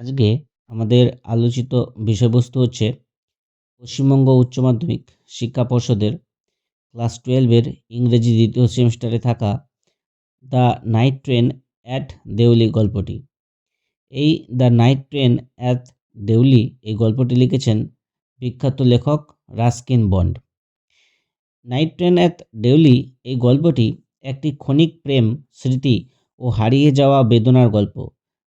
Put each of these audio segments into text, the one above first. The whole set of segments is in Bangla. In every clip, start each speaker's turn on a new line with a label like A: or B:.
A: আজকে আমাদের আলোচিত বিষয়বস্তু হচ্ছে পশ্চিমবঙ্গ উচ্চ মাধ্যমিক শিক্ষা পর্ষদের ক্লাস 12-এর ইংরেজি দ্বিতীয় সেমিস্টারে থাকা the night train at Deoli গল্পটি। এই the night train at Deoli এই গল্পটি লিখেছেন বিখ্যাত লেখক Ruskin Bond. Night train at Deoli এই গল্পটি একটি ক্ষণিক প্রেম, স্মৃতি ও হারিয়ে যাওয়া বেদনার গল্প,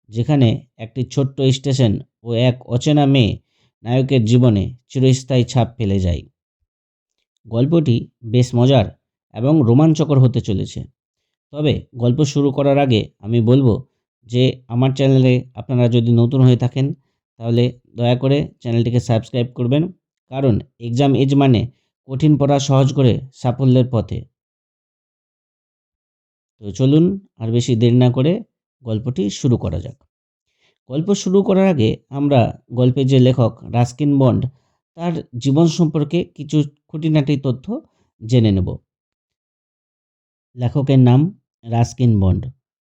A: যেখানে একটি ছোট্ট স্টেশন ও এক অচেনা মেয়ে নায়কের জীবনে চিরস্থায়ী ছাপ ফেলে যায়। গল্পটি বেশ মজার এবং রোমাঞ্চকর হতে চলেছে। তবে গল্প শুরু করার আগে আমি বলবো যে আমার চ্যানেলে আপনারা যদি নতুন হয়ে থাকেন তাহলে দয়া করে চ্যানেলটিকে সাবস্ক্রাইব করবেন, কারণ এক্সাম এজ মানে কঠিন পড়া সহজ করে সাফল্যের পথে। তো চলুন আর বেশি দেরি না করে গল্পটি শুরু করা যাক। গল্প শুরু করার আগে আমরা গল্পের যে লেখক রাস্কিন বন্ড তার জীবন সম্পর্কে কিছু খুঁটিনাটি তথ্য জেনে নেব। লেখকের নাম রাস্কিন বন্ড।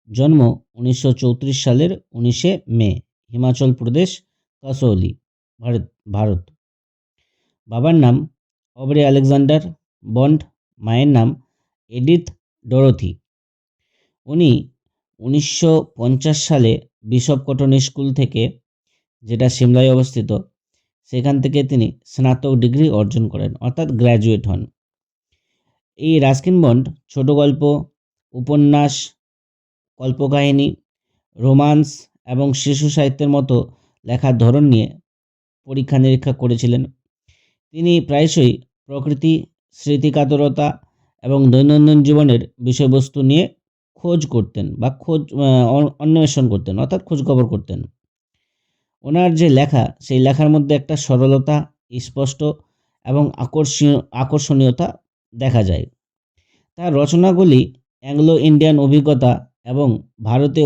A: জন্ম 1934 সালের 19শে মে, হিমাচল প্রদেশ, কাসৌলি, ভারত। বাবার নাম অব্রে আলেকজান্ডার বন্ড, মায়ের নাম এডিথ ডরোথি। উনি 1950 সালে বিশপ কটন স্কুল থেকে, যেটা সিমলায় অবস্থিত, সেখান থেকে তিনি স্নাতক ডিগ্রি অর্জন করেন, অর্থাৎ গ্র্যাজুয়েট হন। এই রাস্কিন বন্ড ছোট গল্প, উপন্যাস, কল্পকাহিনী, রোমান্স এবং শিশু সাহিত্যের মতো লেখার ধরন নিয়ে পরীক্ষা নিরীক্ষা করেছিলেন। তিনি প্রায়শই প্রকৃতি, স্মৃতিকাতরতা এবং দৈনন্দিন জীবনের বিষয়বস্তু নিয়ে খোঁজ করতেন বা অন্বেষণ করতেন, অর্থাৎ খোঁজখবর করতেন। ওনার যে লেখা, সেই লেখার মধ্যে একটা সরলতা, স্পষ্ট এবং আকর্ষণীয়তা দেখা যায়। তার রচনাগুলি অ্যাংলো ইন্ডিয়ান অভিজ্ঞতা এবং ভারতে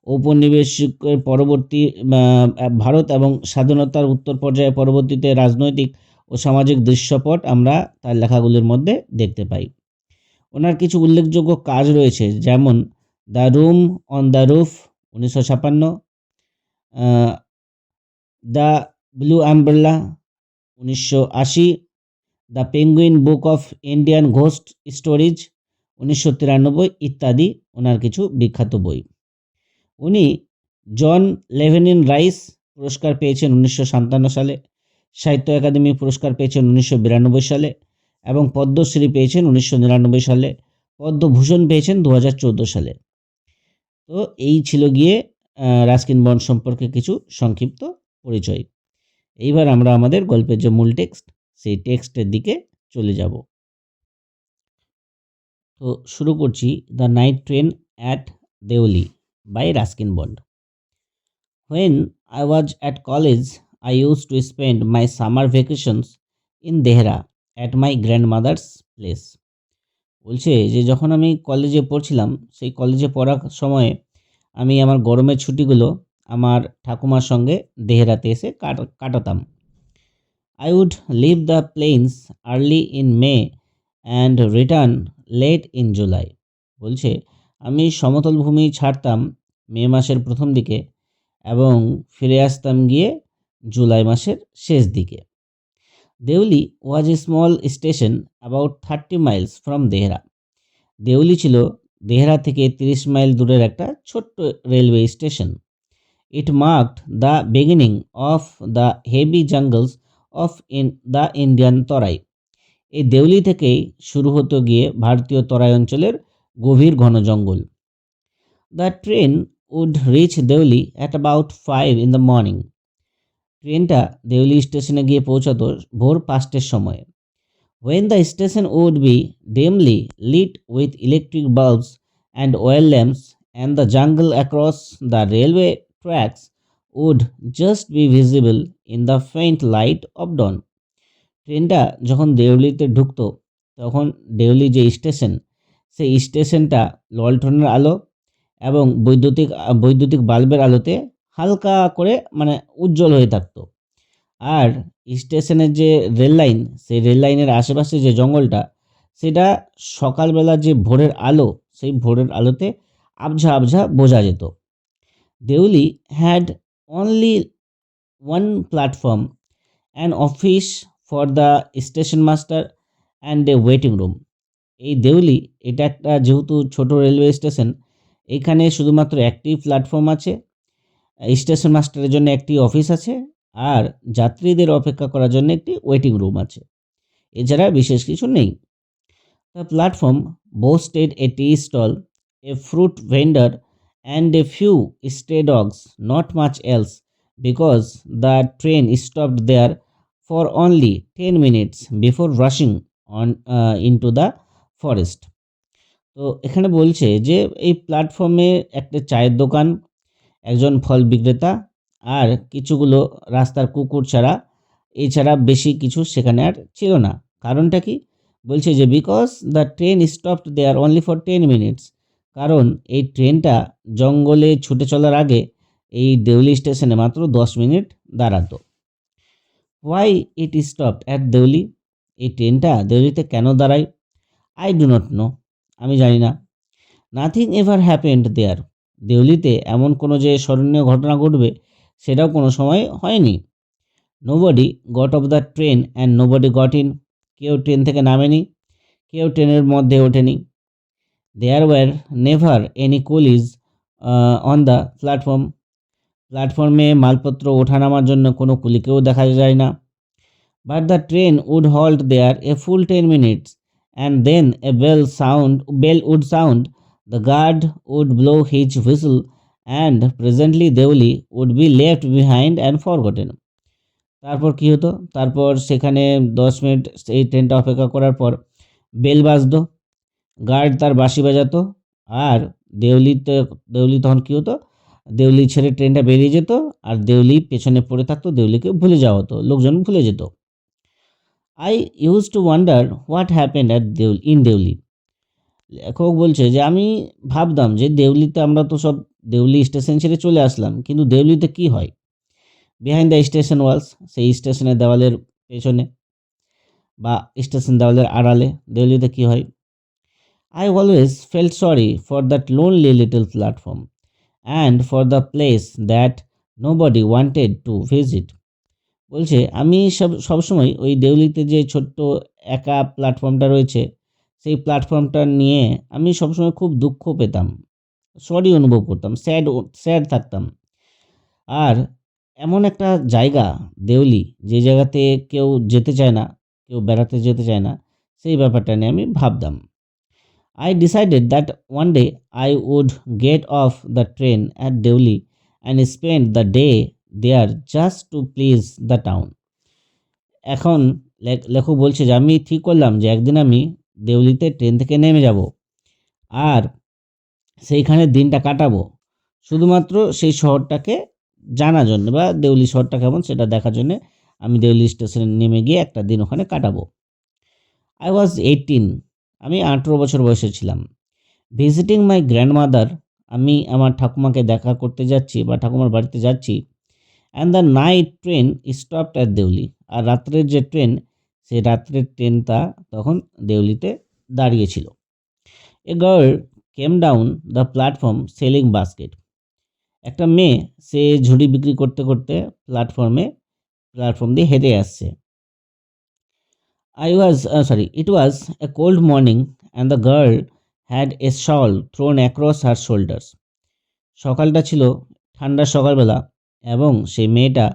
A: ঔপনিবেশিকের পরবর্তী ভারত এবং স্বাধীনতার উত্তর পর্যায়ে পরবর্তীতে রাজনৈতিক ও সামাজিক দৃশ্যপট আমরা তার লেখাগুলির মধ্যে দেখতে পাই। ওনার কিছু উল্লেখযোগ্য কাজ রয়েছে, যেমন the room on the roof 1956, the blue umbrella 1980, the Penguin book of Indian ghost stories 1993 ইত্যাদি ওনার কিছু বিখ্যাত বই। উনি জন লেভেনিন রাইস পুরস্কার পেয়েছেন 1957 সালে, সাহিত্য একাডেমি পুরস্কার পেয়েছেন 1992 সালে এবং পদ্মশ্রী পেয়েছেন 1999 সালে, পদ্মভূষণ পেয়েছেন 2014 সালে। তো এই ছিল গিয়ে রাস্কিন বন্ড সম্পর্কে কিছু সংক্ষিপ্ত পরিচয়। এইবার আমরা আমাদের গল্পের যে মূল টেক্সট, সেই টেক্সটের দিকে চলে যাব। তো শুরু করছি the night train at Deoli by Ruskin Bond. When I was at college, I used to spend my summer vacations in Dehra at my grandmother's place. বলছে যে যখন আমি কলেজে পড়ছিলাম, সেই কলেজে পড়ার সময়ে আমি আমার গরমের ছুটিগুলো আমার ঠাকুমার সঙ্গে দেহরাতে এসে কাটাতাম। I would leave the plains early in May and return late in July. বলছে আমি সমতল ভূমি ছাড়তাম মে মাসের প্রথম দিকে এবং ফিরে আসতাম গিয়ে জুলাই মাসের শেষ দিকে। Deoli was a small station about 30 miles from Dehra. Deoli ছিল দেহরা থেকে 30 মাইল দূরের একটা ছোট্ট রেলওয়ে স্টেশন। It marked the beginning of the heavy jungles of the Indian Terai. এই দেউলি থেকেই শুরু হতো গিয়ে ভারতীয় তরাই অঞ্চলের গভীর ঘন জঙ্গল। The train would reach Deoli at about 5 in the morning. ট্রেনটা দেউলি স্টেশনে গিয়ে পৌঁছাতো ভোর 5টের সময়। When the station would be dimly lit with electric bulbs and oil lamps, and the jungle across the railway tracks would just be visible in the faint light of dawn. ট্রেনটা যখন দেউলিতে ঢুকতো তখন দেউলি যে স্টেশন, সেই স্টেশনটা লণ্ঠনের আলো এবং বৈদ্যুতিক বাল্বের আলোতে হালকা করে উজ্জ্বল হয়ে থাকতো। আর স্টেশনের যে রেল লাইন, সেই রেল লাইনের আশেপাশে যে জঙ্গলটা, সেটা সকালবেলা যে ভোরের আলো, সেই ভোরের আলোতে আবঝা বোঝা যেত। Deoli had only one platform, an office for the station master and a waiting room. এই দেউলি এটা একটা যেহেতু ছোট রেলওয়ে স্টেশন, এখানে শুধুমাত্র একটি প্ল্যাটফর্ম আছে, স্টেশন মাস্টারের জন্য একটি অফিস আছে, আর যাত্রীদের অপেক্ষা করার জন্য একটি ওয়েটিং রুম আছে। এছাড়া বিশেষ কিছু নেই। The platform boasted a tea stall, a fruit vendor, and a few stray dogs, not much else, because the train stopped there for only 10 minutes before rushing on into the forest. তো এখানে বলছে যে এই প্ল্যাটফর্মে একটা চায়ের দোকান, একজন ফল বিক্রেতা, আর কিছুগুলো রাস্তার কুকুর ছাড়া, এছাড়া বেশি কিছু সেখানে আর ছিল না। কারণটা কি? বলছে যে because the train stopped there only for 10 minutes, কারণ এই ট্রেনটা জঙ্গলে ছুটে চলার আগে এই দেউলি স্টেশনে মাত্র 10 মিনিট দাঁড়াতো। Why it stopped at Deoli, এই ট্রেনটা দেউলিতে কেন দাঁড়ায়? আই ডু নট নো, আমি জানি না। নাথিং এভার হ্যাপেন্ড দেয়ার, দেউলিতে এমন কোনো যে স্মরণীয় ঘটনা ঘটবে সেটাও কোনো সময় হয়নি। Nobody got off the train and nobody got in, কেউ ট্রেন থেকে নামেনি, কেউ ট্রেনের মধ্যে ওঠেনি। There were never any coolies on the platform, প্ল্যাটফর্মে মালপত্র ওঠানামার জন্য কোনো কুলিকেও দেখা যায় না। But the train would halt there a full 10 minutes and then a bell would sound, the guard would blow his whistle, and presently Deoli would be left behind and forgotten. তারপর কি হতো? তারপর সেখানে 10 মিনিট এই ট্রেনটা অপেক্ষা করার পর বেল বাজতো, গার্ড তার বাঁশি বাজাতো, আর দেউলি তখন কি হতো? দেউলি ছেড়ে ট্রেনটা বেরিয়ে যেত, আর দেউলি পেছনে পড়ে থাকতো, দেউলিকে ভুলে যাওয়া হতো, লোকজন ভুলে যেত। I used to wonder what happened at Deoli, লেখক বলছে যে আমি ভাবতাম যে দেউলিতে আমরা তো সব দেউলি স্টেশন ছেড়ে চলে আসলাম, কিন্তু দেউলিতে কি হয়? বিহাইন্ড দ্য স্টেশন ওয়ালস, সেই স্টেশনের দেওয়ালের পেছনে বা স্টেশন দেওয়ালের আড়ালে দেউলিতে কি হয়? I always felt sorry for that lonely little platform and for the place that nobody wanted to visit. বলছে আমি সবসময় ওই দেউলিতে যে ছোট্ট একা প্ল্যাটফর্মটা রয়েছে, সেই প্ল্যাটফর্মটা নিয়ে আমি সবসময় খুব দুঃখ পেতাম, সরি অনুভব করতাম, স্যাড থাকতাম। আর এমন একটা জায়গা দেউলি, যে জায়গাতে কেউ যেতে চায় না, কেউ বেড়াতে যেতে চায় না, সেই ব্যাপারটা নিয়ে আমি ভাবতাম। I decided that one day I would get off the train at Deoli and spend the day there just to please the town. এখন লেখক বলছে যে আমি ঠিক করলাম যে একদিন আমি দেউলিতে ট্রেন থেকে নেমে যাব, আর সেইখানে দিনটা কাটাবো শুধুমাত্র সেই শহরটাকে জানার জন্য, বা দেউলি শহরটা কেমন সেটা দেখার জন্য আমি দেউলি স্টেশনে নেমে গিয়ে একটা দিন ওখানে কাটাবো। আই ওয়াজ 18, আমি 18 বছর বয়সে ছিলাম। ভিজিটিং মাই গ্র্যান্ডমাদার, আমি আমার ঠাকুমাকে দেখা করতে যাচ্ছি বা ঠাকুমার বাড়িতে যাচ্ছি। And the night train stopped at Deoli, আর রাত্রের যে ট্রেন, সেই রাত্রের ট্রেনটা তখন দেউলিতে দাঁড়িয়েছিল। A girl came down the platform selling basket, একটা মেয়ে সে ঝুড়ি বিক্রি করতে করতে প্ল্যাটফর্ম দিয়ে হেঁটে আসছে। It was a cold morning and the girl had a shawl thrown across her shoulders. সকালটা ছিল ঠান্ডার সকালবেলা, এবং সেই মেয়েটা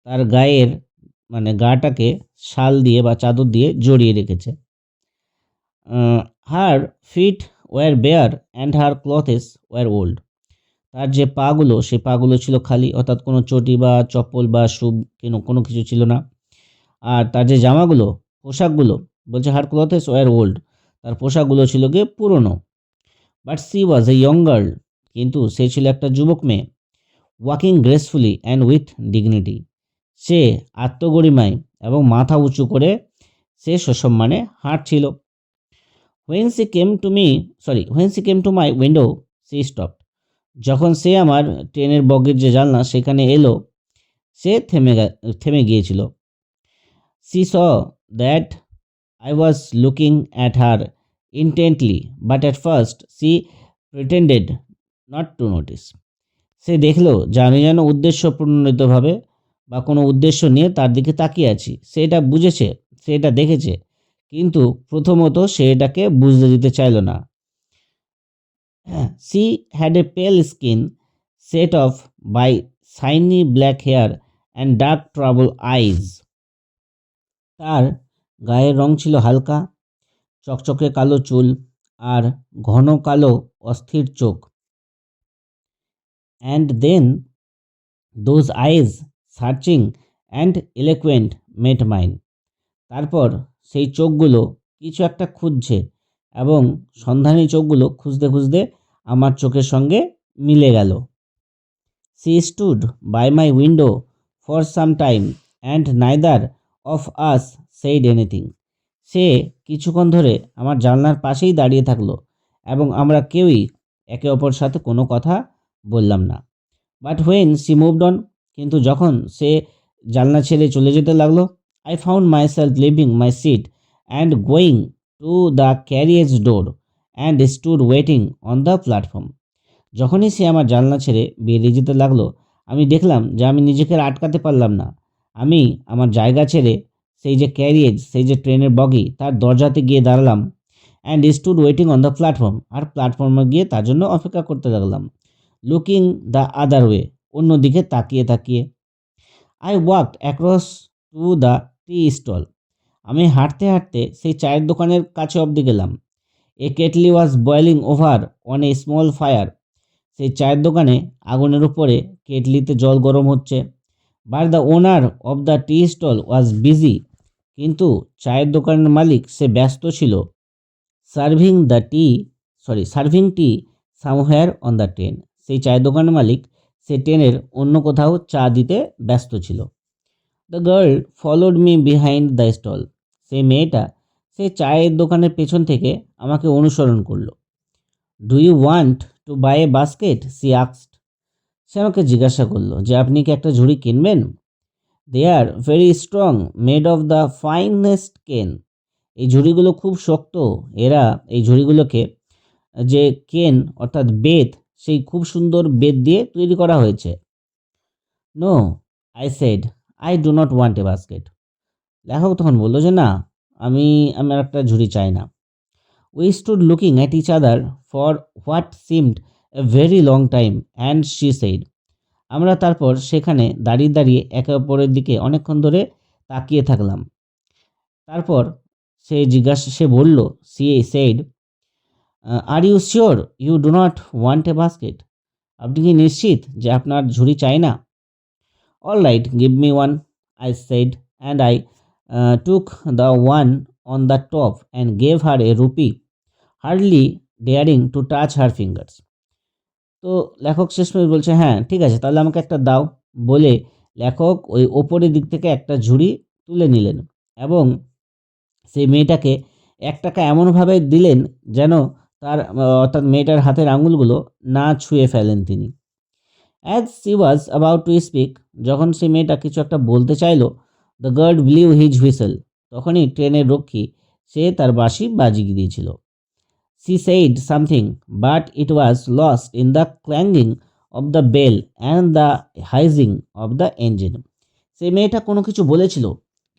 A: তার গায়ের গাটাকে শাল দিয়ে বা চাদর দিয়ে জড়িয়ে রেখেছে। Her feet were bare and her clothes were old, তার যে পাগুলো, সেই পাগুলো ছিল খালি, অর্থাৎ কোনো চটি বা চপ্পল বা শু কোনো কিছু ছিল না। আর তার যে জামাগুলো, পোশাকগুলো, বলছে হার ক্লথেস ওয়ার ওল্ড, তার পোশাকগুলো ছিল গিয়ে পুরনো। But she was a young girl, কিন্তু সে ছিল একটা যুবক মেয়ে। Walking gracefully and with dignity, সে আত্মগরিমায় এবং মাথা উঁচু করে সে সসম্মানে হাঁটছিল। When she came to my window she stopped, যখন সে আমার ট্রেনের বগির যে জানলা সেখানে এলো, সে থেমে গিয়েছিল। She saw that I was looking at her intently, but at first she pretended not to notice. সে দেখল যে আমি যেন উদ্দেশ্যপ্রণোদিতভাবে বা কোনো উদ্দেশ্য নিয়ে তার দিকে তাকিয়ে আছি। সে এটা বুঝেছে, সে এটা দেখেছে, কিন্তু প্রথমত সে এটাকে বুঝতে দিতে চাইল না। She had a pale skin set off by shiny black hair and dark trouble eyes. তার গায়ের রং ছিল হালকা, চকচকে কালো চুল আর ঘন কালো অস্থির চোখ। And then those eyes, searching and eloquent, met mine. তারপর সেই চোখগুলো কিছু একটা খুঁজছে এবং সন্ধানী চোখগুলো খুঁজতে খুঁজতে আমার চোখের সঙ্গে মিলে গেল। She stood by my window for some time and neither of us said anything. সে কিছুক্ষণ ধরে আমার জানলার পাশেই দাঁড়িয়ে থাকলো এবং আমরা কেউই একে অপর সাথে কোনো কথা বললাম না। But when she moved on, কিন্তু যখন সে জানলা ছেড়ে চলে যেতে লাগলো, I found myself leaving my seat and going to the carriage door and stood waiting on the platform. যখনই সে আমার জানলা ছেড়ে বেরিয়ে যেতে লাগলো, আমি দেখলাম যে আমি নিজেকে আর আটকাতে পারলাম না। আমি আমার জায়গা ছেড়ে সেই যে ক্যারিয়েজ, সেই যে ট্রেনের বগি, তার দরজাতে গিয়ে দাঁড়ালাম and stood waiting on the platform, আর প্ল্যাটফর্মে গিয়ে তার জন্য অপেক্ষা করতে লাগলাম। লুকিং দ্য আদার ওয়ে, অন্যদিকে তাকিয়ে তাকিয়ে। I walked across to the tea stall, আমি হাঁটতে হাঁটতে সেই চায়ের দোকানের কাছে অবধি গেলাম। A kettle was boiling over on a small fire, সেই চায়ের দোকানে আগুনের উপরে কেটলিতে জল গরম হচ্ছে। But the owner of the tea stall was busy, কিন্তু চায়ের দোকানের মালিক সে ব্যস্ত ছিল serving tea somewhere on the train, সেই চায়ের দোকানের মালিক সে ট্রেনের অন্য কোথাও চা দিতে ব্যস্ত ছিল। The girl followed me behind the stall, সেই মেয়েটা সেই চায়ের দোকানের পেছন থেকে আমাকে অনুসরণ করলো। Do you want to buy a basket, she asked, সে আমাকে জিজ্ঞাসা করলো যে আপনি কি একটা ঝুড়ি কিনবেন। They are very strong, made of the finest cane, এই ঝুড়িগুলো খুব শক্ত, এরা এই ঝুড়িগুলোকে যে কেন অর্থাৎ বেত, সেই খুব সুন্দর বেত দিয়ে তৈরি করা হয়েছে। No, I said, I do not want a basket. লেখক তখন বললো যে না, আমার একটা ঝুড়ি চাই না। We stood looking at each other for what seemed a very long time and she said, আমরা তারপর সেখানে দাঁড়িয়ে দাঁড়িয়ে একে অপরের দিকে অনেকক্ষণ ধরে তাকিয়ে থাকলাম। তারপর সে বলল, she said, are you sure you do not want a basket, আপনি কি নিশ্চিত যে আপনার ঝুড়ি চাই না। All right, give me one, I said, and I took the one on the top and gave her a rupee, hardly daring to touch her fingers. তো লেখক শেষমেশ বলছে হ্যাঁ ঠিক আছে, তাহলে আমাকে একটা দাও, বলে লেখক ওই ওপরের দিক থেকে একটা ঝুড়ি তুলে নিলেন এবং সেই মেয়েটাকে 1 টাকা এমনভাবে দিলেন যেন তার অর্থাৎ মেয়েটার হাতের আঙুলগুলো না ছুঁয়ে ফেলেন তিনি। As she was about to speak, যখন সে মেয়েটা কিছু একটা বলতে চাইল, the guard blew his whistle, তখনই ট্রেনের রক্ষী সে তার বাঁশি বাজিয়ে দিয়েছিল। She said something, but it was lost in the clanging of the bell and the hissing of the engine. সেই মেয়েটা কোনো কিছু বলেছিল,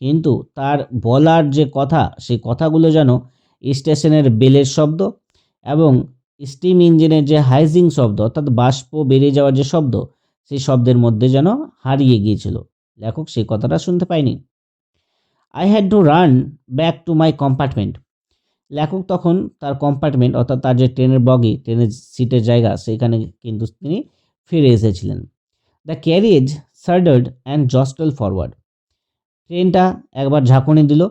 A: কিন্তু তার বলার যে কথা, সেই কথাগুলো যেন স্টেশনের বেলের শব্দ এবং স্টিম ইঞ্জিনের যে হাইজিং শব্দ অর্থাৎ বাষ্প বেরিয়ে যাওয়ার যে শব্দ, সেই শব্দের মধ্যে যেন হারিয়ে গিয়েছিল। লেখক সেই কথাটা শুনতে পায়নি। I had to run back to my compartment, লেখক তখন তার কম্পার্টমেন্ট অর্থাৎ তার যে ট্রেনের বগি, ট্রেনের সিটের জায়গা, সেখানে কিন্তু তিনি ফিরে এসেছিলেন। দ্য ক্যারিয়েজ সার্ডার্ড অ্যান্ড জস্টল ফরওয়ার্ড, ট্রেনটা একবার ঝাঁকুনি দিল,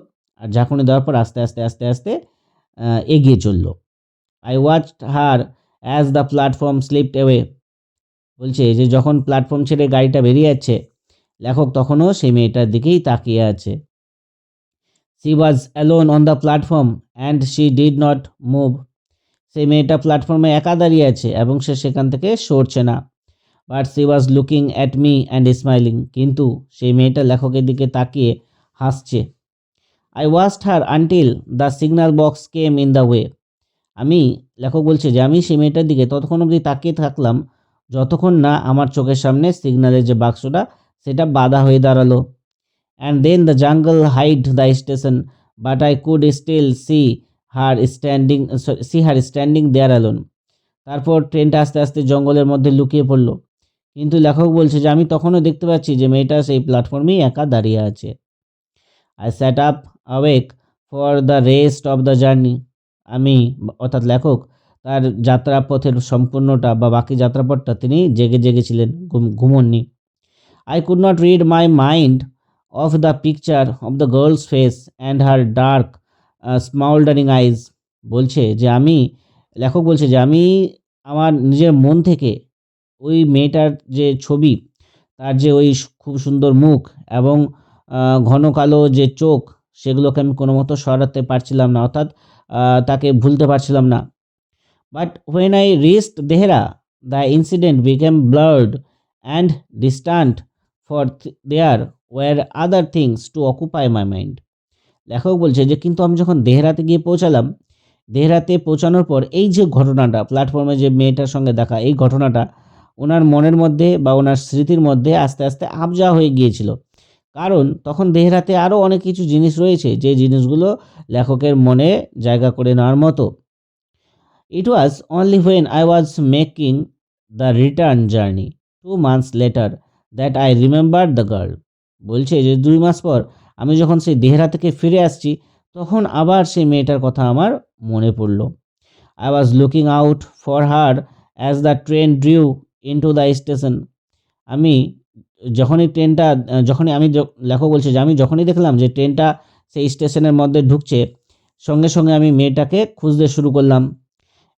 A: আর ঝাঁকুনি দেওয়ার পর আস্তে আস্তে আস্তে আস্তে এগিয়ে চলল। I watched her as the platform slipped away, বলছে যে যখন প্ল্যাটফর্ম ছেড়ে গাড়িটা বেরিয়ে যাচ্ছে, লেখক তখনও সেই মেয়েটার দিকেই তাকিয়ে আছে। She was alone on the platform and she did not move. সেই মেয়েটা প্ল্যাটফর্মে একা দাঁড়িয়ে আছে এবং সে সেখান থেকে সরছে না। But she was looking at me and smiling, কিন্তু সেই মেয়েটা লেখকের দিকে তাকিয়ে হাসছে। I watched her until the signal box came in the way. লেখক বলছে যে আমি সেই মেয়েটার দিকে ততক্ষণ অবধি তাকিয়ে থাকলাম যতক্ষণ না আমার চোখের সামনে সিগন্যালের যে বাক্সটা সেটা বাধা হয়ে দাঁড়ালো। And then the jungle hide the station, but I could still her standing there alone. তারপর ট্রেনটা আস্তে আস্তে জঙ্গলের মধ্যে লুকিয়ে পড়লো, কিন্তু লেখক বলছে যে আমি তখনও দেখতে পাচ্ছি যে মেয়েটা সেই প্ল্যাটফর্মেই একা দাঁড়িয়ে আছে। I sat up awake for the rest of the journey. আমি, অর্থাৎ লেখক, তার যাত্রাপথের সম্পূর্ণটা বা বাকি যাত্রাপথটা তিনি জেগে জেগেছিলেন, ঘুমননি। I could not rid my mind of the picture of the girl's face and her dark, smoldering eyes. বলছে যে আমি, লেখক বলছে যে আমি আমার নিজের মন থেকে ওই মেয়েটার যে ছবি, তার যে ওই খুব সুন্দর মুখ এবং ঘন কালো যে চোখ, সেগুলোকে আমি কোনো মতো সরাতে পারছিলাম না, অর্থাৎ তাকে ভুলতে পারছিলাম না। But when I reached Dehra, the incident became blurred and distant, for there were other things to occupy my mind. লেখক বলছে যে কিন্তু আমি যখন দেহরাতে গিয়ে পৌঁছালাম, দেহরাতে পৌঁছানোর পর এই যে ঘটনাটা, প্ল্যাটফর্মে যে মেয়েটার সঙ্গে দেখা, এই ঘটনাটা ওনার মনের মধ্যে বা ওনার স্মৃতির মধ্যে আস্তে আস্তে আবজা হয়ে গিয়েছিল। কারণ তখন দেহরাতে আরও অনেক কিছু জিনিস রয়েছে, যে জিনিসগুলো লেখকের মনে জায়গা করে নেওয়ার মতো। It was only when I was making the return journey 2 months later that I remembered the girl. বলছে যে 2 মাস পর আমি যখন সেই দেহরা থেকে ফিরে আসছি, তখন আবার সেই মেয়েটার কথা আমার মনে পড়ল। I was looking out for her as the train drew into the station. আমি যখনই ট্রেনটা যখনই আমি লেখক বলছে যে আমি যখনই দেখলাম যে ট্রেনটা সেই স্টেশনের মধ্যে ঢুকছে, সঙ্গে সঙ্গে আমি মেয়েটাকে খুঁজতে শুরু করলাম।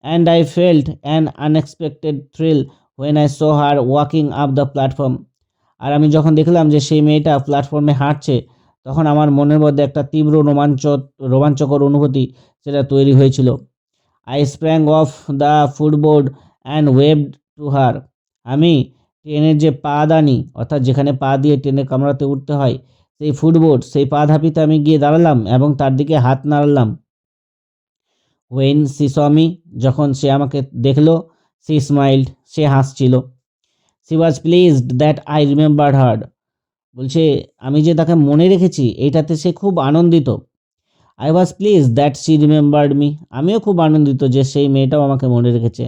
A: And I felt an unexpected thrill when I saw her walking up the platform. আর আমি যখন দেখলাম যে সেই মেয়েটা প্ল্যাটফর্মে হাঁটছে, তখন আমার মনের মধ্যে একটা তীব্র রোমাঞ্চকর অনুভূতি সেটা তৈরি হয়েছিল। I sprang off the footboard and waved to her. আমি ট্রেনের যে পাদানি, অর্থাৎ যেখানে পা দিয়ে ট্রেনের কামরাতে উঠতে হয়, সেই ফুটবোর্ড, সেই পা ধাপিতে আমি গিয়ে দাঁড়ালাম এবং তার দিকে হাত নাড়লাম। When she saw me, যখন সে আমাকে দেখলো, she smiled, say হাসছিল। She was pleased that I remembered her. বলছে আমি যে তাকে মনে রেখেছি এইটাতে সে খুব আনন্দিত। I was pleased that she remembered me. আমিও খুব আনন্দিত যে সেই মেয়েটাও আমাকে মনে রেখেছে।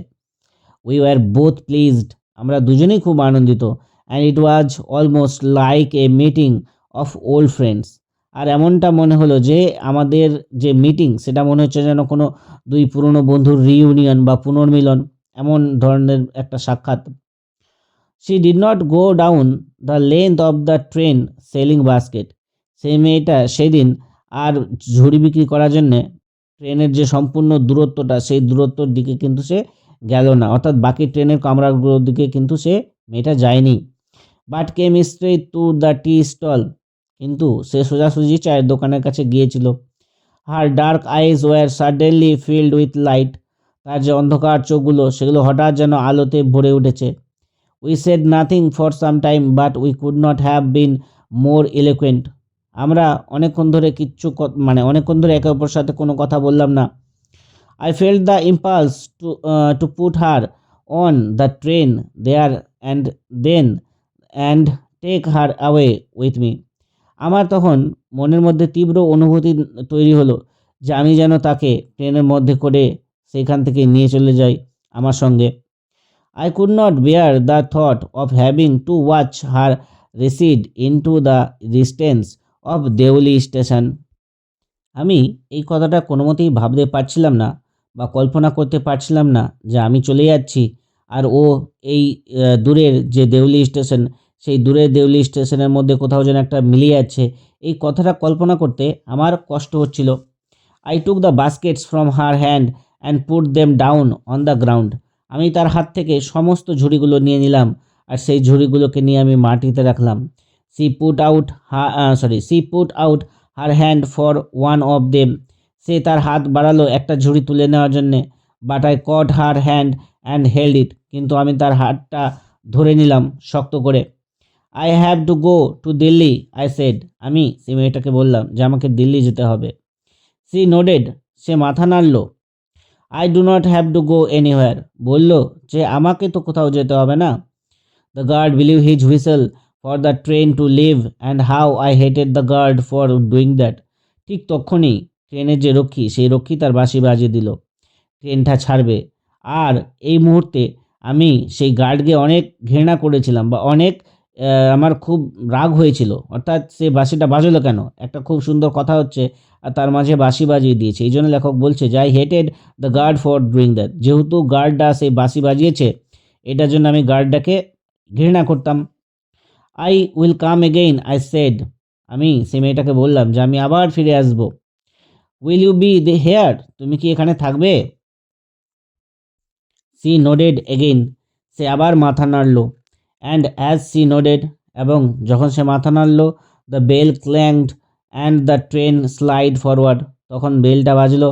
A: We were both pleased. আমরা দুজনেই খুব আনন্দিত। And it was almost like a meeting of old friends. আর এমনটা মনে হলো যে আমাদের যে মিটিং, সেটা মনে হচ্ছে যেন কোনো দুই পুরনো বন্ধুর রিইউনিয়ন বা পুনর্মিলন, এমন ধরনের একটা সাক্ষাৎ। She did not go down the length of the train selling basket. সেই মেয়েটা সেদিন আর ঝুড়ি বিক্রি করার জন্যে ট্রেনের যে সম্পূর্ণ দূরত্বটা, সেই দূরত্বর দিকে কিন্তু সে গেল না, অর্থাৎ বাকি ট্রেনের কামরাগুলোর দিকে কিন্তু সে মেয়েটা যায়নি। But came straight to the tea stall, কিন্তু সে সোজাসুজি চায়ের দোকানের কাছে গিয়েছিল। Her dark eyes were suddenly filled with light, তার যে অন্ধকার চোখগুলো সেগুলো হঠাৎ যেন আলোতে ভরে উঠেছে। We sat nothing for some time but we could not have been more eloquent. আমরা অনেকক্ষণ ধরে অনেকক্ষণ ধরে একে অপরের সাথে কোনো কথা বললাম না। I felt the impulse to put her on the train there and then and take her away with me. আমার তখন মনের মধ্যে তীব্র অনুভূতি তৈরি হলো যে আমি যেন তাকে ট্রেনের মধ্যে করে সেইখান থেকে নিয়ে চলে যাই আমার সঙ্গে। I could not bear the thought of having to watch her recede into the distance of Deoli station. আমি এই কথাটা কোনো মতেই ভাবতে পারছিলাম না বা কল্পনা করতে পারছিলাম না যে আমি চলে যাচ্ছি আর ও এই দূরের যে দেউলি স্টেশন, সেই দূরের দেউলি স্টেশনের মধ্যে কোথাও যেন একটা মিলিয়ে যাচ্ছে, এই কথাটা কল্পনা করতে আমার কষ্ট হচ্ছিল। I took the baskets from her hand and put them down on the ground. আমি তার হাত থেকে সমস্ত ঝুড়িগুলো নিয়ে নিলাম আর সেই ঝুড়িগুলোকে নিয়ে আমি মাটিতে রাখলাম। She put out her hand for one of them. সে তার হাত বাড়ালো একটা ঝুড়ি তুলে নেওয়ার জন্যে। But I caught her hand and held it. কিন্তু আমি তার হাতটা ধরে নিলাম শক্ত করে। I have to go to Delhi, I said. আমি সেই মেয়েটাকে বললাম যে আমাকে দিল্লি যেতে হবে। She nodded. সে মাথা নাড়ল। I do not have to go anywhere. বলল যে আমাকে তো কোথাও যেতে হবে না। The guard blew his whistle for the train to leave and how I hated the guard for doing that. ঠিক তখনই ট্রেনের যে রক্ষী সেই রক্ষী তার বাঁশি বাজিয়ে দিল ট্রেনটা ছাড়বে। আর এই মুহূর্তে আমি সেই গার্ডকে অনেক ঘৃণা করেছিলাম বা অনেক আমার খুব রাগ হয়েছিল। অর্থাৎ সে বাঁশিটা বাজালো কেন? একটা খুব সুন্দর কথা হচ্ছে আর তার মাঝে বাঁশি বাজিয়ে দিয়েছে। এই জন্য লেখক বলছে যে I hated the guard for doing that. যেহেতু গার্ডটা সেই বাঁশি বাজিয়েছে এটার জন্য আমি গার্ডটাকে ঘৃণা করতাম। I will come again I said. আমি সেই মেয়েটাকে বললাম যে আমি আবার ফিরে আসব। Will you be the here? তুমি কি এখানে থাকবে? C nodded again. সে আবার মাথা নাড়ল। অ্যান্ড অ্যাজ সি নোডেড, এবং যখন সে মাথা নাড়ল, the bell clanged and the train slide forward. তখন বেলটা বাজলো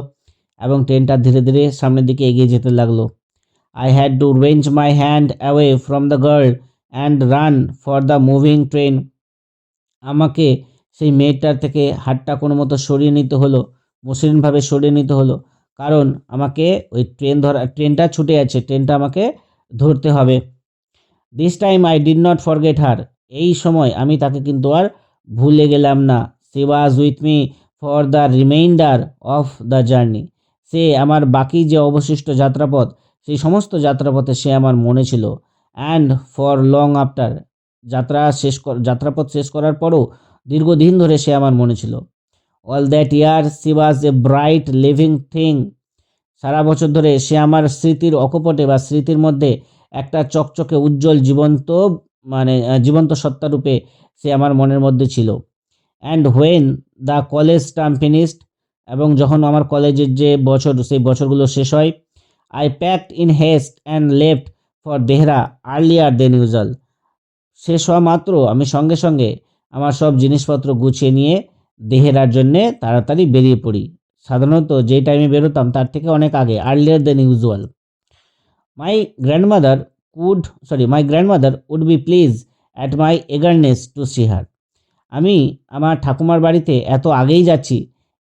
A: এবং ট্রেনটা ধীরে ধীরে সামনের দিকে এগিয়ে যেতে লাগলো। I had to wrench my hand away from the girl and run for the moving train. আমাকে সেই মেয়েটার থেকে হাতটা কোনো মতো সরিয়ে নিতে হলো, মসৃণভাবে সরিয়ে নিতে হলো, কারণ আমাকে ওই ট্রেনটা ছুটে আছে, ট্রেনটা আমাকে ধরতে হবে। This time I did not forget her. এই সময় আমি তাকে কিন্তু আর ভুলে গেলাম না। She was with me for the reminder of the journey. সে আমার বাকি যে অবশিষ্ট যাত্রাপথ সেই সমস্ত যাত্রাপথে সে আমার মনে ছিল। অ্যান্ড ফর লং আফটার, যাত্রাপথ শেষ করার পরও দীর্ঘদিন ধরে সে আমার মনে ছিল। All that year she was a bright living thing. সারা বছর ধরে সে আমার স্মৃতির অকপটে বা স্মৃতির মধ্যে একটা চকচকে উজ্জ্বল জীবন্ত সত্তারূপে সে আমার মনের মধ্যে ছিল। And when the college term finished, এবং যখন আমার কলেজের যে বছর সেই বছরগুলো শেষ হয়, I packed in heist and left for Dehra earlier than usual. শেষ হওয়া মাত্র আমি সঙ্গে সঙ্গে আমার সব জিনিসপত্র গুছিয়ে নিয়ে দেহেরার জন্যে তাড়াতাড়ি বেরিয়ে পড়ি। সাধারণত যে টাইমে বেরোতাম তার থেকে অনেক আগে, earlier than usual. My grandmother would be please at my eagerness to see her. আমি আমার ঠাকুমার বাড়িতে এত আগেই যাচ্ছি,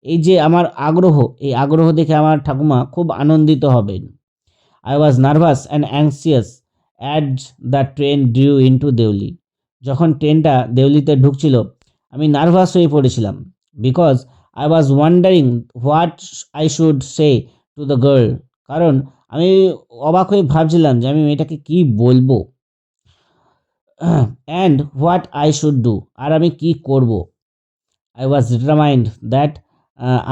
A: এই যে আমার আগ্রহ, এই আগ্রহ দেখে আমার ঠাকুমা খুব আনন্দিত হবেন। I was nervous and anxious as the train drew into Deoli. যখন ট্রেনটা দেউলিতে ঢুকছিল আমি নার্ভাস হয়ে পড়েছিলাম। Because I was wondering what I should say to the girl. কারণ আমি অবাক হয়ে ভাবছিলাম যে আমি মেয়েটাকে কী বলবো। And what I should do, আর আমি কি করব। I was determined that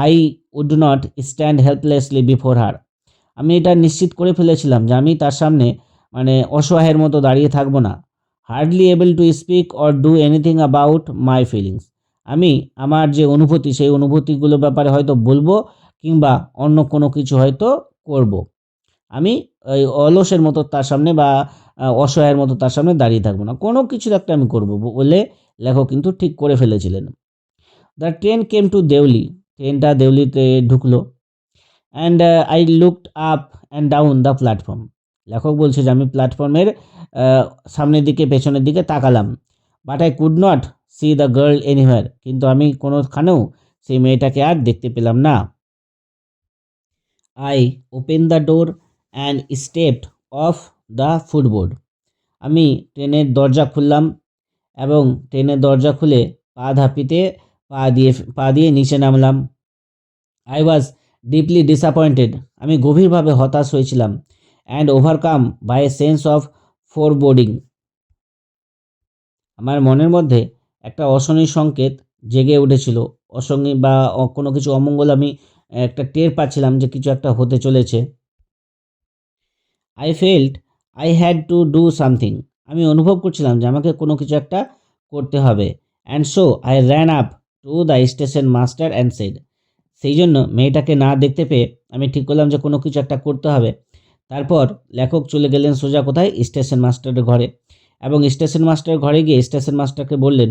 A: I would not stand helplessly before her. আমি এটা নিশ্চিত করে ফেলেছিলাম যে আমি তার সামনে অসহায়ের মতো দাঁড়িয়ে থাকবো না। Hardly able to speak or do anything about my feelings. আমি আমার যে অনুভূতি সেই অনুভূতিগুলোর ব্যাপারে হয়তো বলবো কিংবা অন্য কোনো কিছু হয়তো করব। আমি ওই অলসের মতো তার সামনে বা অসহায়ের মতো তার সামনে দাঁড়িয়ে থাকবো না, কোনো কিছু একটা আমি করব বলে লেখক কিন্তু ঠিক করে ফেলেছিলেন। The train came to Deoli. ট্রেনটা দেউলিতে ঢুকলো। And I looked up and down the platform. লেখক বলছে যে আমি প্ল্যাটফর্মের সামনের দিকে পেছনের দিকে তাকালাম। But I could not C the girl anywhere. কিন্তু আমি কোনোখানেও সেই মেয়েটাকে আর দেখতে পেলাম না। I open the door and stepped of the ফুটবোর্ড। আমি ট্রেনের দরজা খুললাম এবং ট্রেনের দরজা খুলে পা দিয়ে নিচে নামলাম। I was deeply disappointed. আমি গভীরভাবে হতাশ হয়েছিলাম। And overcome by a sense of foreboding. আমার মনের মধ্যে একটা অশনি সংকেত জেগে উঠেছিল। অশনি বা কোনো কিছু অমঙ্গল আমি একটা টের পাচ্ছিলাম যে কিছু একটা হতে চলেছে। I felt I had to do something. আমি অনুভব করছিলাম যে আমাকে কোনো কিছু একটা করতে হবে। And so I ran up to the station master and said. সেই জন্য মেয়েটাকে না দেখতে পেয়ে আমি ঠিক করলাম যে কোনো কিছু একটা করতে হবে। তারপর লেখক চলে গেলেন সোজা কোথায়? স্টেশন মাস্টারের ঘরে। এবং স্টেশন মাস্টারের ঘরে গিয়ে স্টেশন মাস্টারকে বললেন,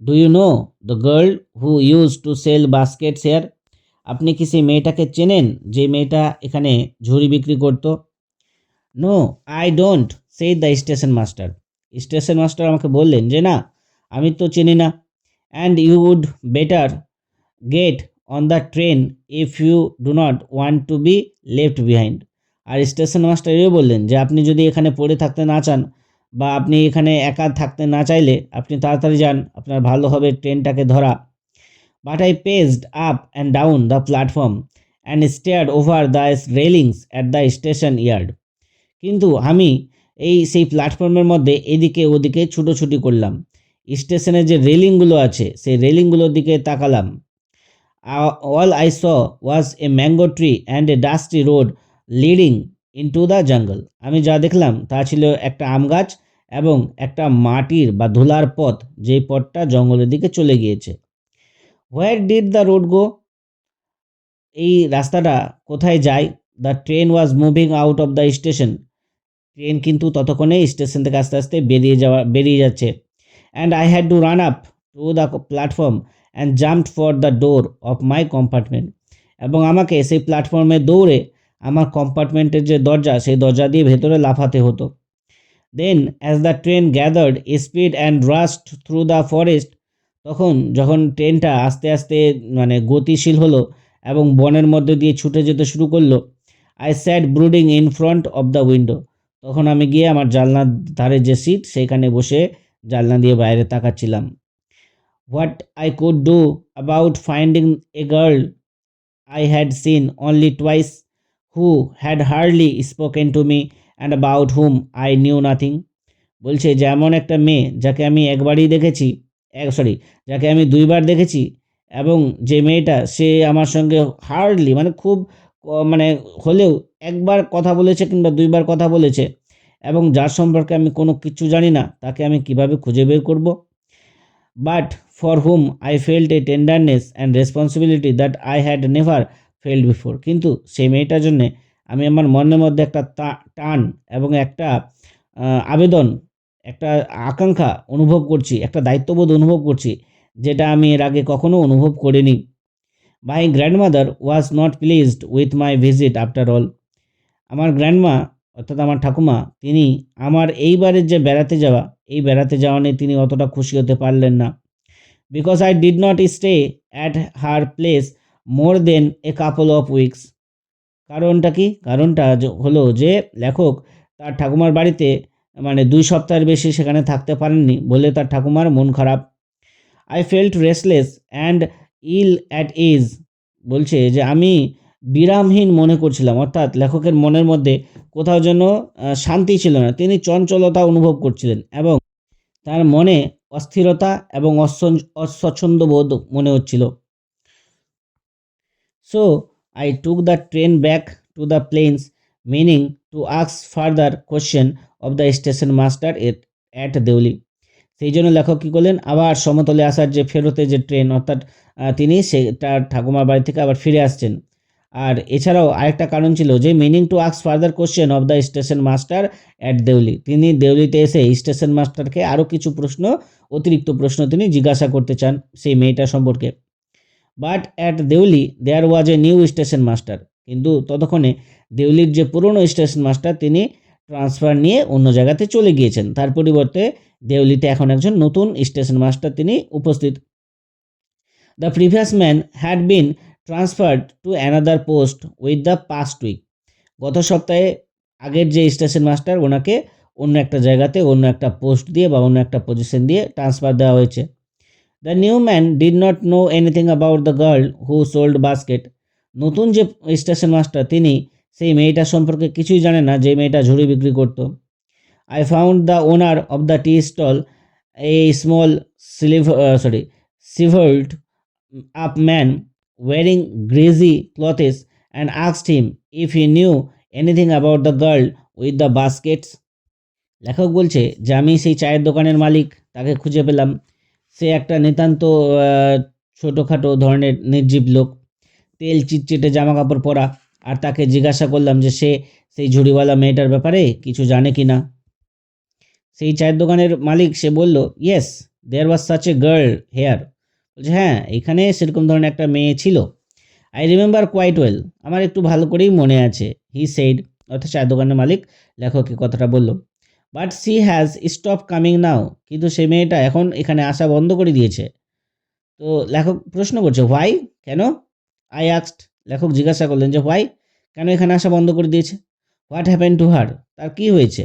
A: do you know the girl who used to sell baskets here? আপনি কি সেই মেয়েটাকে চেনেন যে মেয়েটা এখানে ঝুড়ি বিক্রি করতো? No I don't, said the station master. Station master আমাকে বললেন যে না, আমি তো চিনি না। And you would better get on the train if you do not want to be left behind. আর স্টেশন মাস্টার এও বললেন যে আপনি যদি এখানে পড়ে থাকতে না চান বা আপনি এখানে একা থাকতে না চাইলে আপনি তাড়াতাড়ি যান, আপনার ভালো হবে ট্রেনটাকে ধরা। But I paged up and down the platform and stared over the railings at the station yard. কিন্তু আমি সেই প্ল্যাটফর্মের মধ্যে এদিকে ওদিকে ছুটোছুটি করলাম, স্টেশনের যে রেলিংগুলো আছে সেই রেলিংগুলোর দিকে তাকালাম। All I saw was a mango tree and a dusty road leading into the jungle. আমি যা দেখলাম তা ছিল একটা আম গাছ এবং একটা মাটির বা ধুলার পথ, যেই পথটা জঙ্গলের দিকে চলে গিয়েছে। Where did the road go? এই রাস্তাটা কোথায় যায়? The train was moving out of the station. Train কিন্তু ততক্ষণে স্টেশন থেকে আস্তে আস্তে বেরিয়ে যাচ্ছে। And I had to run up to the platform and jumped for the door of my compartment. এবং আমাকে সেই প্ল্যাটফর্মে দৌড়ে আমার কম্পার্টমেন্টের যে দরজা সেই দরজা দিয়ে ভেতরে লাফাতে হতো। Then as the train gathered speed and rushed through the forest, যখন ট্রেনটা আস্তে আস্তে গতিশীল হলো এবং বনের মধ্যে দিয়ে ছুটে যেতে শুরু করলো, I sat brooding in front of the window. তখন আমি গিয়ে আমার জানলার ধারে যে সিট সেইখানে বসে জানলা দিয়ে বাইরে তাকাচ্ছিলাম। What I could do about finding a girl I had seen only twice, who had hardly spoken to me and about whom I knew nothing. বলছে যে এমন একটা মেয়ে যাকে আমি একবারই দেখেছি, যাকে আমি দুইবার দেখেছি, এবং যে মেয়েটা সে আমার সঙ্গে হার্ডলি খুব হলেও একবার কথা বলেছে কিংবা দুইবার কথা বলেছে, এবং যার সম্পর্কে আমি কোনো কিছু জানি না, তাকে আমি কিভাবে খুঁজে বের করব। But for hmm I felt a tenderness and responsibility that I had never felt before. কিন্তু সেই মেয়েটার জন্যে আমি আমার মনের মধ্যে একটা টান এবং একটা আবেদন, একটা আকাঙ্ক্ষা অনুভব করছি, একটা দায়িত্ববোধ অনুভব করছি, যেটা আমি এর আগে কখনো অনুভব করিনি। My grandmother was not pleased with my visit after all. আমার গ্র্যান্ডমা অর্থাৎ আমার ঠাকুমা, তিনি আমার এইবারের যে বেড়াতে যাওয়া নিয়ে তিনি অতটা খুশি হতে পারলেন না। Because I did not stay at her place more than a couple of weeks. কারণটা কি? কারণটা হলো যে লেখক তার ঠাকুমার বাড়িতে 2 সপ্তাহের বেশি সেখানে থাকতে পারেননি বলে তার ঠাকুমার মন খারাপ। I felt restless and ill at ease. বলছে যে আমি বিরামহীন মনে করছিলাম, অর্থাৎ লেখকের মনের মধ্যে কোথাও যেন শান্তি ছিল না, তিনি চঞ্চলতা অনুভব করছিলেন এবং তার মনে অস্থিরতা এবং অস্বচ্ছন্দ বোধ মনে হচ্ছিল। So I took the train back to the plains, meaning to ask further question of the station master at Deoli. সেই জন্য লেখক কী করলেন, আবার সমতলে আসার যে ফেরতে যে ট্রেন, অর্থাৎ তিনি তার ঠাকুমার বাড়ি থেকে আবার ফিরে আসছেন। আর এছাড়াও আরেকটা কারণ ছিল যে meaning to ask further question of the station master at Deoli. তিনি দেউলিতে এসে স্টেশন মাস্টারকে আরও কিছু অতিরিক্ত প্রশ্ন তিনি জিজ্ঞাসা করতে চান সেই মেয়েটা সম্পর্কে। But at Deoli there was a new station master. কিন্তু ততক্ষণে দেউলির যে পুরনো স্টেশন মাস্টার তিনি ট্রান্সফার নিয়ে অন্য জায়গাতে চলে গিয়েছেন, তার পরিবর্তে দেউলিতে এখন একজন নতুন স্টেশন মাস্টার তিনি উপস্থিত। The previous man had been transferred to another post with the past week. গত সপ্তাহে আগের যে স্টেশন মাস্টার ওনাকে অন্য একটা জায়গাতে অন্য একটা পোস্ট দিয়ে বা অন্য একটা পজিশন দিয়ে ট্রান্সফার দেওয়া হয়েছে। The new man did not know anything about the girl who sold basket. নতুন যে স্টেশন মাস্টার তিনি সেই মেয়েটার সম্পর্কে কিছুই জানেন না, যে মেয়েটা ঝুড়ি বিক্রি করত। I found the owner of the tea stall, a small shriveled up man wearing greasy clothes, and asked him if he knew anything about the girl with the baskets. লেখক বলছে যে আমি সেই চায়ের দোকানের মালিক তাকে খুঁজে পেলাম। সে একটা নিতান্ত ছোটোখাটো ধরনের নির্জীব লোক, তেল চিটচিটে জামা কাপড় পরা, আর তাকে জিজ্ঞাসা করলাম যে সে সেই ঝুড়িওয়ালা মেয়েটার ব্যাপারে কিছু জানে কি না। সেই চায়ের দোকানের মালিক সে বলল, yes there was such a girl here. বলছে হ্যাঁ, এখানে সেরকম ধরনের একটা মেয়ে ছিল। আই রিমেম্বার কোয়াইট ওয়েল, আমার একটু ভালো করেই মনে আছে। হি সেইড, অর্থাৎ চায়ের দোকানের মালিক লেখককে কথাটা বলল। But she has stop coming now, কিন্তু সেই মেয়েটা এখন এখানে আসা বন্ধ করে দিয়েছে। তো লেখক প্রশ্ন করছে হোয়াই, কেন? আই আস্কড, লেখক জিজ্ঞাসা করলেন যে হোয়াই, কেন এখানে আসা বন্ধ করে দিয়েছে? হোয়াট হ্যাপেন টু হার, তার কী হয়েছে?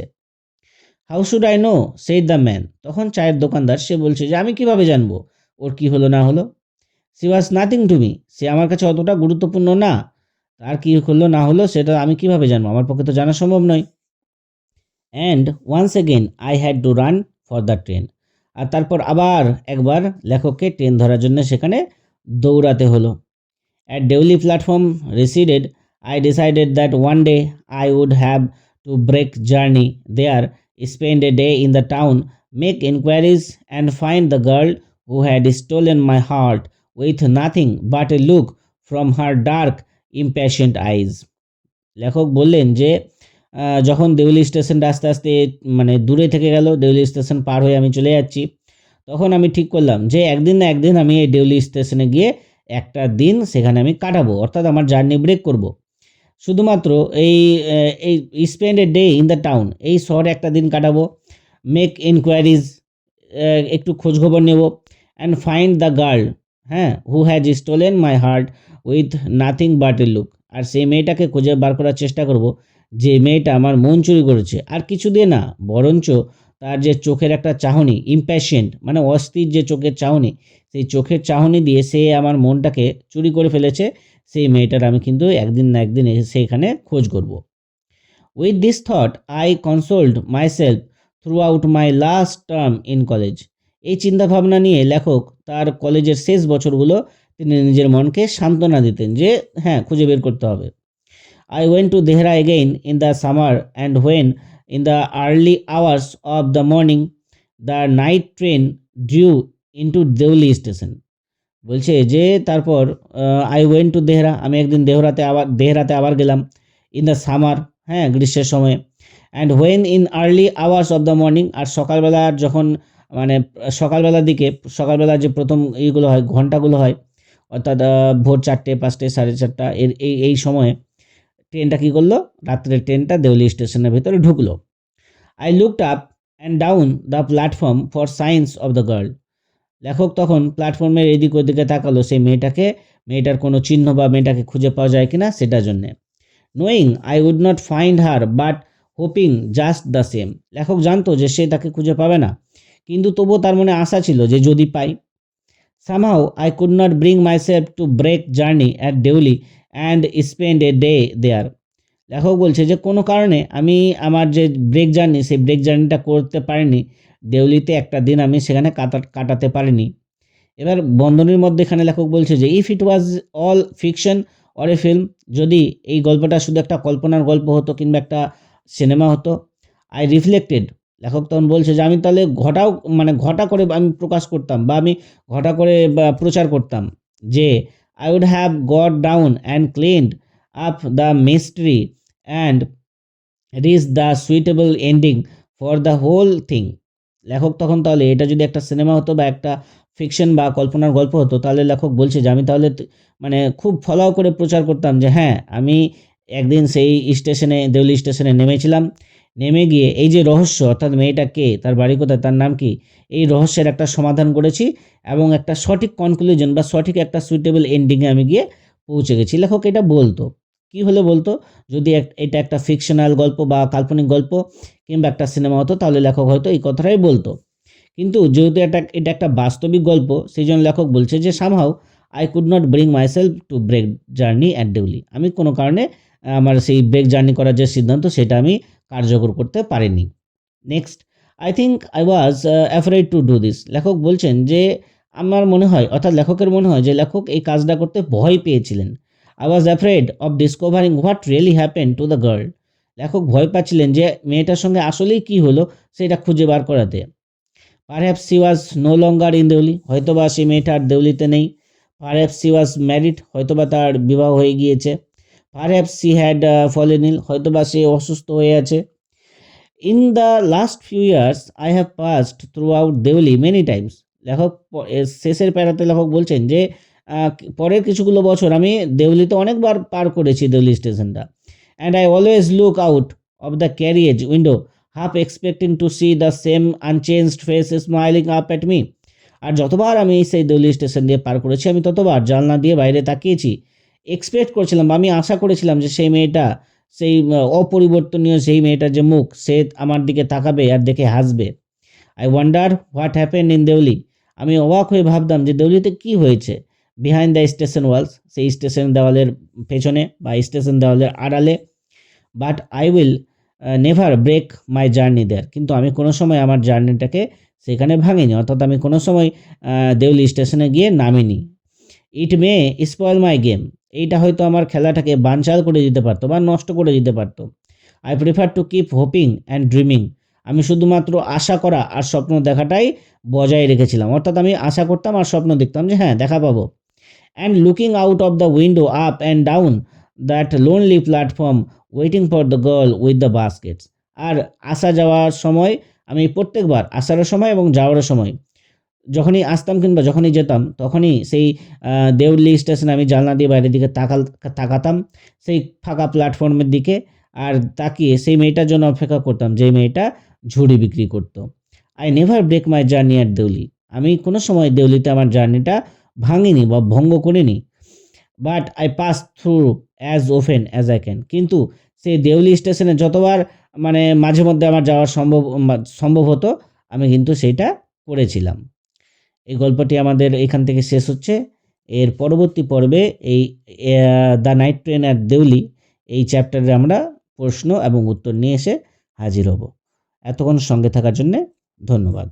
A: How should I know, said the man, তখন চায়ের দোকানদার সে বলছে যে আমি কিভাবে জানবো ওর কি হলো না হলো? She was nothing to me, সে আমার কাছে অতটা গুরুত্বপূর্ণ না, তার কী হলো না হলো সেটা আমি কিভাবে জানবো, আমার পক্ষে তো জানা সম্ভব নয়। And once again I had to run for the train, আর তারপর আবার একবার লেখককে ট্রেন ধরার জন্য সেখানে দৌড়াতে হলো। At Devli platform receded, I decided that one day I would have to break journey there, spend a day in the town, make inquiries and find the girl who had stolen my heart with nothing but a look from her dark, impatient eyes. লেখক বললেন যে যখন দেউলি স্টেশনটা আস্তে আস্তে মানে দূরে থেকে গেল, দেউলি স্টেশন পার হয়ে আমি চলে যাচ্ছি, তখন আমি ঠিক করলাম যে একদিন না একদিন আমি এই দেউলি স্টেশনে গিয়ে একটা দিন সেখানে আমি কাটাবো, অর্থাৎ আমার জার্নি ব্রেক করব। শুধুমাত্র এই spend a day in the town, এই শহরে একটা দিন কাটাবো, মেক ইনকোয়ারিজ, একটু খোঁজখবর নেব, অ্যান্ড ফাইন্ড দ্য গার্ল, হ্যাঁ, who has stolen my heart with nothing but a look, আর সেই মেয়েটাকে খুঁজে বার করার চেষ্টা করব যে মেয়েটা আমার মন চুরি করেছে, আর কিছু দিয়ে না, বরঞ্চ তার যে চোখের একটা চাহনি, ইম্প্যাশেন্ট মানে অস্থির যে চোখের চাহনি, সেই চোখের চাহনি দিয়ে সে আমার মনটাকে চুরি করে ফেলেছে, সেই মেয়েটার আমি কিন্তু একদিন না একদিন সেখানে খোঁজ করব। With this thought I কনসোল্ড myself through out my last term in college. এই চিন্তাভাবনা নিয়ে লেখক তার কলেজের শেষ বছরগুলো তিনি নিজের মনকে সান্ত্বনা দিতেন যে হ্যাঁ, খুঁজে বের করতে হবে। I went to Dehra again in the summer, and when, in the early hours of the morning, the night train drew into Deoli station. বলছে যে তারপর আই ওয়েন্ট টু দেহরা, আমি একদিন দেহরাতে আবার গেলাম, ইন দ্য সামার, হ্যাঁ, গ্রীষ্মের সময়, and when in early hours of the morning, আর সকালবেলার যখন মানে সকালবেলার দিকে, সকালবেলার যে প্রথম এইগুলো হয়, ঘন্টাগুলো হয়, অর্থাৎ ভোর 4টে 5টে 4:30 এই সময়ে ট্রেনটা কী করলো, রাত্রের ট্রেনটা দেউলি স্টেশনের ভেতরে ঢুকলো। I looked up and down the platform for signs of the girl. লেখক তখন প্ল্যাটফর্মের এদিক ওদিকে তাকালো সেই মেয়েটার কোনো চিহ্ন বা মেয়েটাকে খুঁজে পাওয়া যায় কিনা সেটার জন্যে। Knowing I would not find her but hoping just the same. লেখক জানতো যে সে তাকে খুঁজে পাবে না, কিন্তু তবুও তার মনে আশা ছিল যে যদি পাই। Somehow I could not bring myself to break journey at Deoli and spend a day there. লেখক বলছে যে কোনো কারণে আমি আমার যে ব্রেক জার্নি, সেই ব্রেক জার্নিটা করতে পারিনি, দেউলিতে একটা দিন আমি সেখানে কাটাতে পারিনি। এবার বন্ধনীর মধ্যে এখানে লেখক বলছে যে if it was all fiction or a film, যদি এই গল্পটা শুধু একটা কল্পনার গল্প হতো কিংবা একটা সিনেমা হতো। আই রিফ্লেক্টেড, লেখক তখন বলছে যে আমি তাহলে ঘটা করে আমি প্রকাশ করতাম বা আমি ঘটা করে বা প্রচার করতাম যে I would have got down and cleaned up the mystery and reach the suitable ending for the whole thing. লেখক তখন তাহলে এটা যদি একটা সিনেমা হতো বা একটা ফিকশন বা কল্পনার গল্প হতো, তাহলে লেখক বলছে যে আমি তাহলে মানে খুব ফলো করে প্রচার করতাম যে হ্যাঁ, আমি একদিন সেই স্টেশনে, দেউলি স্টেশনে নেমেছিলাম, নেমে গিয়ে এই যে রহস্য, অর্থাৎ মেয়েটা কে, তার বাড়ি কোথায়, তার নাম কি, এই রহস্যের একটা সমাধান করেছি এবং একটা সঠিক কনক্লুশন বা সঠিক একটা সুইটেবল এন্ডিংয়ে আমি গিয়ে পৌঁছে গেছি। লেখক এটা বলতো, কী হলে বলতো, যদি এটা একটা ফিকশনাল গল্প বা কাল্পনিক গল্প কিংবা একটা সিনেমা হতো, তাহলে লেখক হয়তো এই কথাটাই বলতো। কিন্তু যেহেতু এটা একটা বাস্তবিক গল্প, সেই জন্য লেখক বলছে যে somehow I could not bring myself to break journey at Deoli. আমি কোনো কারণে আমার সেই ব্রেক জার্নি করার যে সিদ্ধান্ত, সেটা আমি কার্যকর করতে পারিনি। Next, I think I was afraid to do this. লেখক বলছেন যে আমার মনে হয়, অর্থাৎ লেখকের মনে হয় যে লেখক এই কাজটা করতে ভয় পেয়েছিলেন। I was afraid of discovering what really happen to the girl. লেখক ভয় পাচ্ছিলেন যে মেয়েটার সঙ্গে আসলেই কী হলো সেটা খুঁজে বার করাতে। Perhaps she was no longer in Deoli, হয়তোবা সেই মেয়েটা আর দেউলিতে নেই। পারহ্যাপস শি ওয়াজ ম্যারিড, হয়তোবা তার বিবাহ হয়ে গিয়েছে। Perhaps she had fallen ill, হয়তোবা সে অসুস্থ হয়ে আছে। In the last few years I have passed throughout Deoli many times. লেখক শেষের প্যারাতে লেখক বলছেন যে পরের কিছুগুলো বছর আমি দেউলিতে অনেকবার পার করেছি, দেউলি স্টেশনটা। And I always look out of the carriage window half expecting to see the same unchanged face smiling up at me. আর যতবার আমি সেই দেউলি স্টেশন দিয়ে পার করেছি, আমি ততবার জানলা দিয়ে বাইরে তাকিয়েছি এক্সপেক্ট করেছিলাম বা আমি আশা করেছিলাম যে সেই মেয়েটা, সেই অপরিবর্তনীয় সেই মেয়েটার যে মুখ, সে আমার দিকে তাকাবে আর দেখে হাসবে। I wonder what happened in Deoli. আমি অবাক হয়ে ভাবতাম যে দেউলিতে কি হয়েছে। বিহাইন্ড দ্য স্টেশন ওয়ালস, সেই স্টেশন দেওয়ালের পেছনে বা স্টেশন দেওয়ালের আড়ালে। But I will never break my journey there. কিন্তু আমি কোনো সময় আমার জার্নিটাকে সেখানে ভাঙিনি, অর্থাৎ আমি কোনো সময় দেউলি স্টেশনে গিয়ে নামিনি। ইট মে স্পয়েল মাই গেম। এইটা হয়তো আমার খেলাটাকে বানচাল করে দিতে পারতো বা নষ্ট করে দিতে পারতো। I prefer to keep hoping and dreaming. আমি শুধুমাত্র আশা করা আর স্বপ্ন দেখাটাই বজায় রেখেছিলাম, অর্থাৎ আমি আশা করতাম আর স্বপ্ন দেখতাম যে হ্যাঁ দেখা পাবো। And looking out of the window up and down that lonely platform waiting for the girl with the baskets. আর আসা যাওয়ার সময় আমি প্রত্যেকবার আসারও সময় এবং যাওয়ারও সময় যখনই আসতাম কিংবা যখনই যেতাম তখনই সেই দেউলি স্টেশনে আমি জানলা দিয়ে বাইরের দিকে তাকাতাম সেই ফাঁকা প্ল্যাটফর্মের দিকে, আর তাকিয়ে সেই মেয়েটার জন্য অপেক্ষা করতাম যে মেয়েটা ঝুড়ি বিক্রি করতো। I never break my journey at Deoli. আমি কোনো সময় দেউলিতে আমার জার্নিটা ভাঙিনি বা ভঙ্গ করিনি। But I pass through as often as I can. কিন্তু সেই দেউলি স্টেশনে যতবার মানে মাঝে মধ্যে আমার যাওয়া সম্ভব হতো, আমি কিন্তু সেইটা করেছিলাম। এই গল্পটি আমাদের এখান থেকে শেষ হচ্ছে। এর পরবর্তী পর্বে এই the night train at Deoli এই চ্যাপ্টারে আমরা প্রশ্ন এবং উত্তর নিয়ে এসে হাজির হব। এতক্ষণ সঙ্গে থাকার জন্যে ধন্যবাদ।